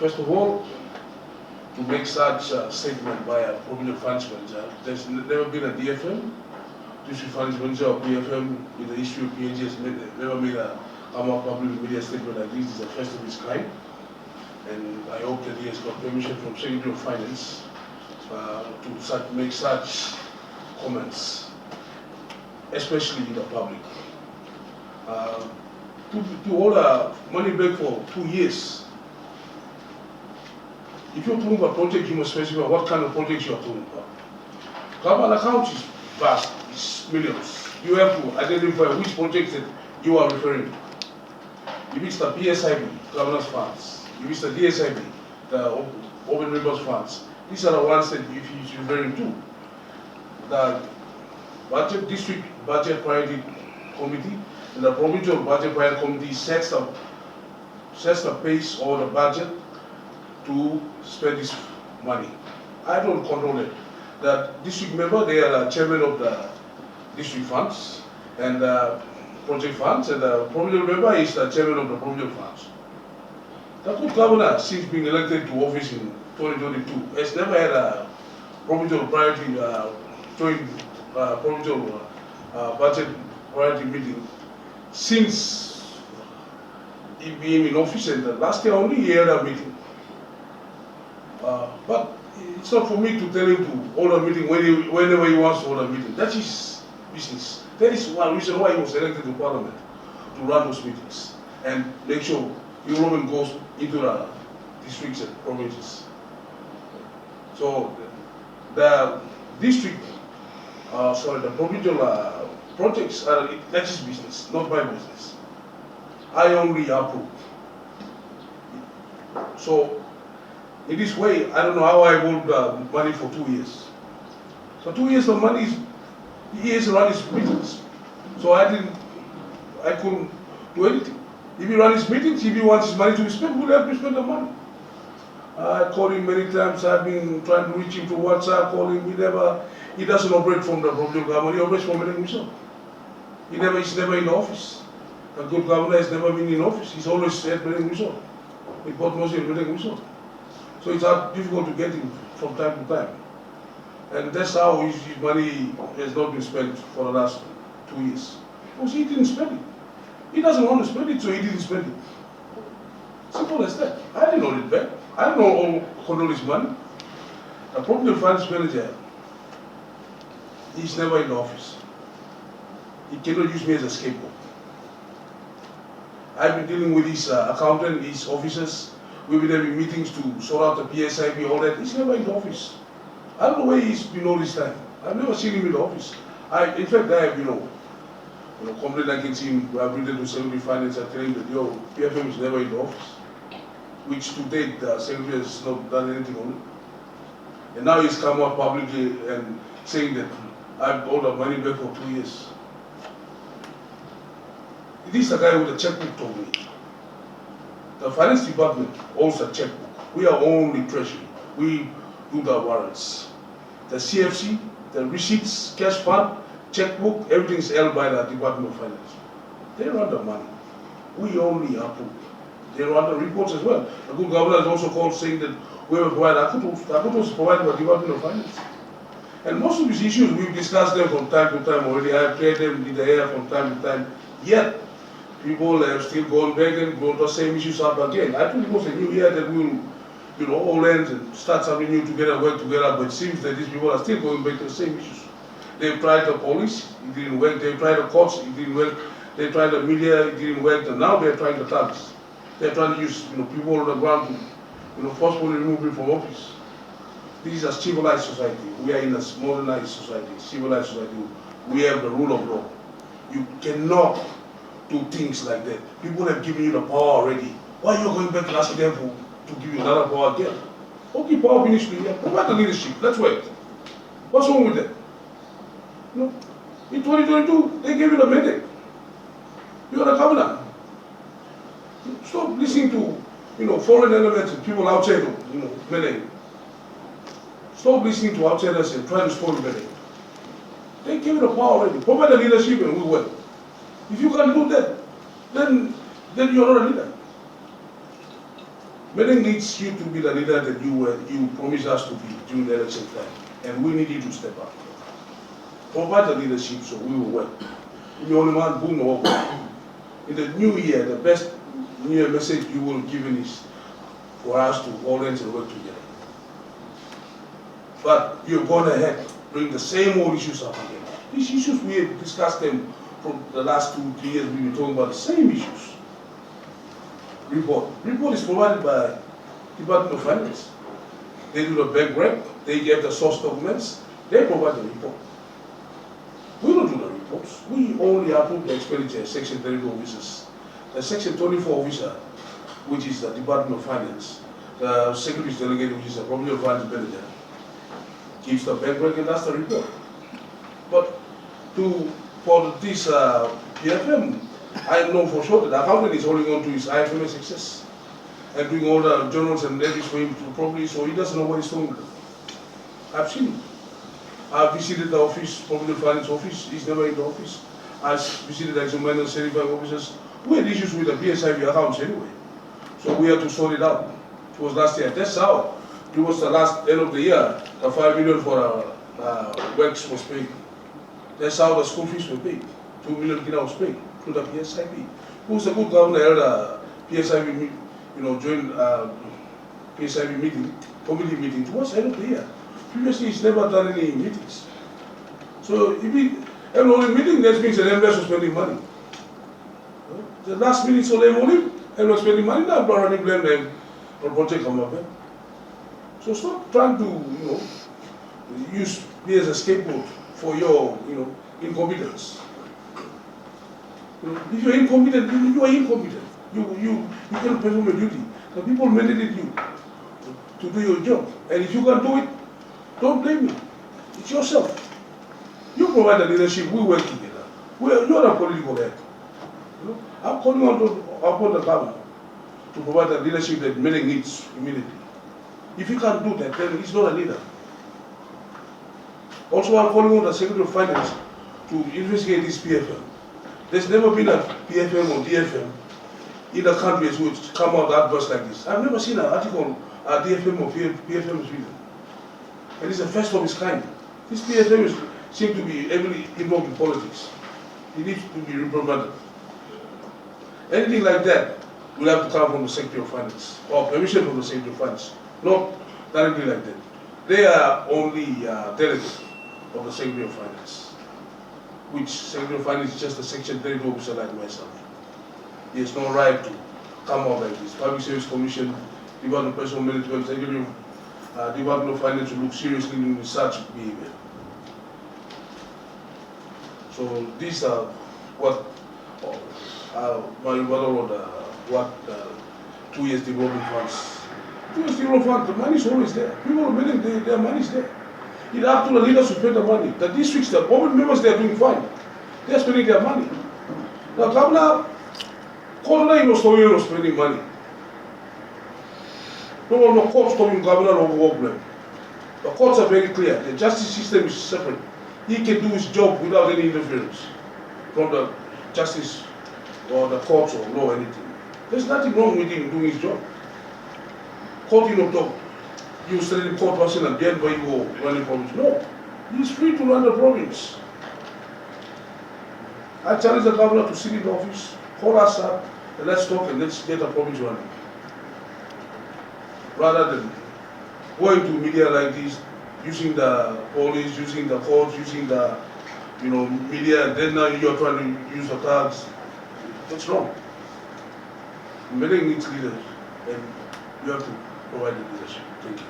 First of all, to make such a statement by a provincial finance manager, there's never been a DFM, district finance manager or PFM in the history of PNG has never made a public media statement like this. This is the first of its kind. And I hope that he has got permission from Secretary of Finance to make such comments, especially in the public. To hold a money back for 2 years, if you're talking about project, you must specify what kind of projects you are talking about. Government account is vast, it's millions. You have to identify which projects that you are referring to. If it's the PSIB, governance funds, if it's the DSIB, the open reimbursed funds, these are the ones that if he's referring to. The budget district budget priority committee and the provincial budget priority committee sets the pace or the budget to spend this money. I don't control it. The district member, they are the chairman of the district funds and the project funds, and the provincial member is the chairman of the provincial funds. The good governor, since being elected to office in 2022, has never had a provincial priority joint provincial budget priority meeting since he being in office, and last year only he had a meeting. But it's not for me to tell him to hold a meeting whenever he wants to hold a meeting. That's his business. That is one reason why he was elected to Parliament, to run those meetings and make sure Europe goes into the districts and provinces. So the district, the provincial projects that's his business, not my business. I only approve. So in this way, I don't know how I hold money for 2 years. So 2 years of money he has run his meetings. So I couldn't do anything. If he runs his meetings, if he wants his money to be spent, we'll have to spend the money. I called him many times. I've been trying to reach him through WhatsApp, calling him. He doesn't operate from the provincial government. He operates from Madang himself. He's never in the office. A good governor has never been in office. He's always at Madang himself. He bought mostly at Madang himself. So it's difficult to get him from time to time. And that's how his money has not been spent for the last 2 years. Because he didn't spend it. He doesn't want to spend it, so he didn't spend it. Simple as that. I didn't hold it back. I don't control his money. The provincial finance manager, he's never in the office. He cannot use me as a scapegoat. I've been dealing with his accountant, his officers. We've been having meetings to sort out the PSIB, all that. He's never in the office. I don't know where he's been all this time. I've never seen him in the office. In fact, I have, complained against him. I've written to Secretary of Finance and telling that, PFM is never in the office. Which to date, the Secretary has not done anything on it. And now he's come out publicly and saying that I've owed the money back for 2 years. This is the guy with the checkbook told me. The finance department owns a checkbook. We are only treasury. We do the warrants. The CFC, the receipts, cash fund, checkbook, everything is held by the Department of Finance. They run the money. We only approve. They run the reports as well. The good governor is also called saying that we have provided, I could also provide by the Department of Finance. And most of these issues, we've discussed them from time to time already. I have cleared them in the air from time to time. Yet, people have still gone back and brought the same issues up again. I think it was a new year that we'll all end and start something new together, work together, but it seems that these people are still going back to the same issues. They've tried the police, it didn't work. They've tried the courts, it didn't work. They tried the media, it didn't work. And now they're trying the thugs. They're trying to use people on the ground to forcefully remove people from office. This is a civilized society. We are in a modernized society, civilized society. We have the rule of law. You cannot do things like that. People have given you the power already. Why are you going back to ask them to give you another power again? Okay, power finished. Provide the leadership. Let's wait. What's wrong with that? In 2022, they gave you the mandate. You are the governor. Stop listening to foreign elements and people outside of Madang. Stop listening to outsiders and try to spoil Madang. They gave you the power already. Provide the leadership and we will. If you can't do that, then you're not a leader. Madang needs you to be the leader that you promised us to be during the election time, and we need you to step up. Provide the leadership so we will work. In the new year, the best New Year message you will give in is for us to organize and work together. But you're going ahead, bring the same old issues up again. These issues, we have discussed them from the last 2-3 years. We've been talking about the same issues. Report is provided by Department of Finance. They do the bank rec, they get the source documents, they provide the report. We don't do the reports. We only approve the expenditure Section 32 officers. The Section 24 officer, which is the Department of Finance, the Secretary's Delegate, which is the Provincial Finance Manager, gives the bank rec and that's the report. But for this PFM, I know for sure that the accountant is holding on to his IFMS success and doing all the journals and levies for him to properly, so he doesn't know what he's doing. I've seen it. I've visited the office, Provincial Finance office, he's never in the office. I've visited the examiner, certified officers. We had issues with the PSIB accounts anyway, so we had to sort it out. It was last year. That's how it was the last end of the year. The 5 million for works was paid. That's how the school fees were paid. 2 million kina was paid to the PSIB. Who's a good governor held a PSIB, joined PSIB meeting, committee meeting towards the end of the year. Previously, he's never done any meetings. So if he had only meeting, that means the members were spending money. The last meeting, so they only and was spending money. Now, running blame them for project come up. So stop trying to, use me as a scapegoat for your, incompetence. If you're incompetent, you are incompetent. You can't perform your duty. The people mandated you to do your job. And if you can't do it, don't blame me. It's yourself. You provide the leadership, we work together. You're a political head. I'm calling upon the government to provide the leadership that Madang needs immediately. If he can't do that, then he's not a leader. Also, I'm calling on the Secretary of Finance to investigate this PFM. There's never been a PFM or DFM in the country which come out adverse like this. I've never seen an article, a DFM or PFM is written. And it's the first of its kind. This PFM seems to be heavily involved in politics. It needs to be reprimanded. Anything like that will have to come from the Secretary of Finance, or permission from the Secretary of Finance, not directly like that. They are only delegates of the Secretary of Finance, which Secretary of Finance is just a Section 32 officer like myself. He has no right to come out like this. Public Service Commission, Department of Personal Management, Secretary of Department of Finance to look seriously into such behavior. So these are what my brother wrote, 2 years development funds. 2 years development funds, the money is always there. People are billing, their money is there. It's up to the leaders to spend the money. The districts, the government members, they are doing fine. They are spending their money. The governor, was spending money. No courts talking governor over problem. The courts are very clear. The justice system is separate. He can do his job without any interference from the justice or the courts or law or anything. There's nothing wrong with him doing his job. Court, you study the court person and then why you go run the province. No, he's free to run the province. I challenge the governor to sit in the office, call us up, and let's talk and let's get the province running. Rather than going to media like this, using the police, using the courts, using the media, and then now you're trying to use the cards. That's wrong. Madang needs leaders, and you have to provide the leadership. Thank you.